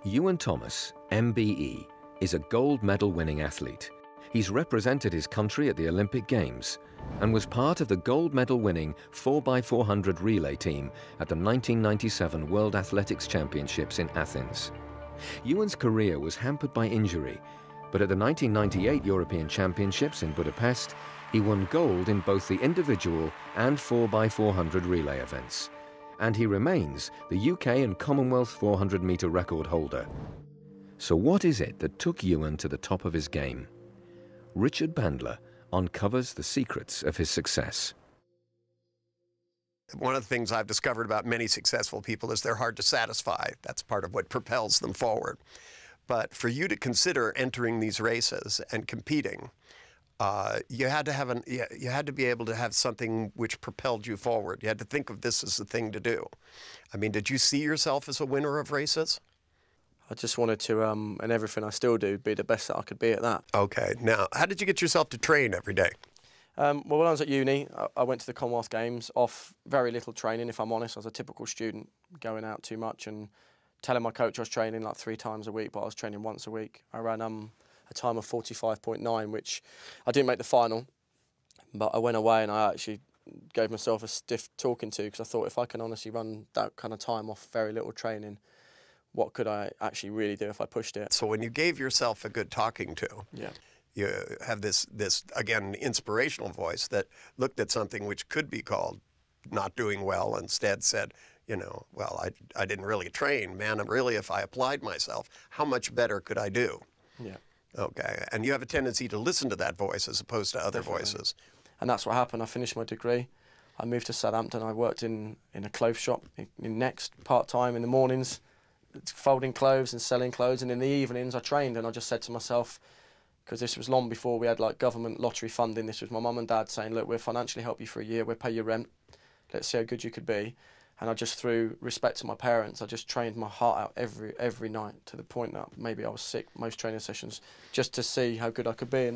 Iwan Thomas, MBE, is a gold medal winning athlete. He's represented his country at the Olympic Games and was part of the gold medal winning 4x400 relay team at the 1997 World Athletics Championships in Athens. Iwan's career was hampered by injury, but at the 1998 European Championships in Budapest, he won gold in both the individual and 4x400 relay events. And he remains the UK and Commonwealth 400-metre record holder. So what is it that took Iwan to the top of his game? Richard Bandler uncovers the secrets of his success. One of the things I've discovered about many successful people is they're hard to satisfy. That's part of what propels them forward. But for you to consider entering these races and competing, you had to be able to have something which propelled you forward. You had to think of this as the thing to do. I mean, did you see yourself as a winner of races? I just wanted to, and everything I still do, be the best that I could be at that. Okay. Now, how did you get yourself to train every day? Well, when I was at uni, I went to the Commonwealth Games off very little training, if I'm honest. I was a typical student, going out too much and telling my coach I was training like 3 times a week, but I was training once a week. I ran a time of 45.9, which I didn't make the final, but I went away and I actually gave myself a stiff talking to, because I thought, if I can honestly run that kind of time off very little training, what could I actually really do if I pushed it? So when you gave yourself a good talking to, yeah, you have this again, inspirational voice that looked at something which could be called not doing well, instead said, you know, well, I didn't really train, man. Really, if I applied myself, how much better could I do? Yeah. Okay, and you have a tendency to listen to that voice as opposed to other voices. And that's what happened. I finished my degree. I moved to Southampton. I worked in a clothes shop in Next, part-time in the mornings, folding clothes and selling clothes, and in the evenings I trained. And I just said to myself, because this was long before we had like government lottery funding, this was my mum and dad saying, look, we'll financially help you for a year, we'll pay your rent, let's see how good you could be. And I just, through respect to my parents, I just trained my heart out every night, to the point that maybe I was sick most training sessions, just to see how good I could be.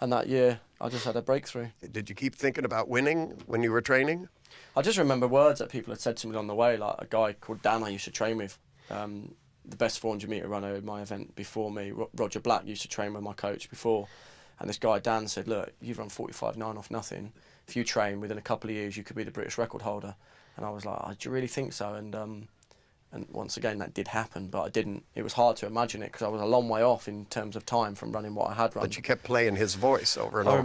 And that year I just had a breakthrough. Did you keep thinking about winning when you were training? I just remember words that people had said to me on the way, like a guy called Dan I used to train with, the best 400-metre runner in my event before me, Roger Black, used to train with my coach before. And this guy, Dan, said, look, you've run 45.9 off nothing. If you train, within a couple of years, you could be the British record holder. And I was like, oh, do you really think so? And once again, that did happen, but I didn't. It was hard to imagine it, because I was a long way off in terms of time from running what I had run. But you kept playing his voice over and over.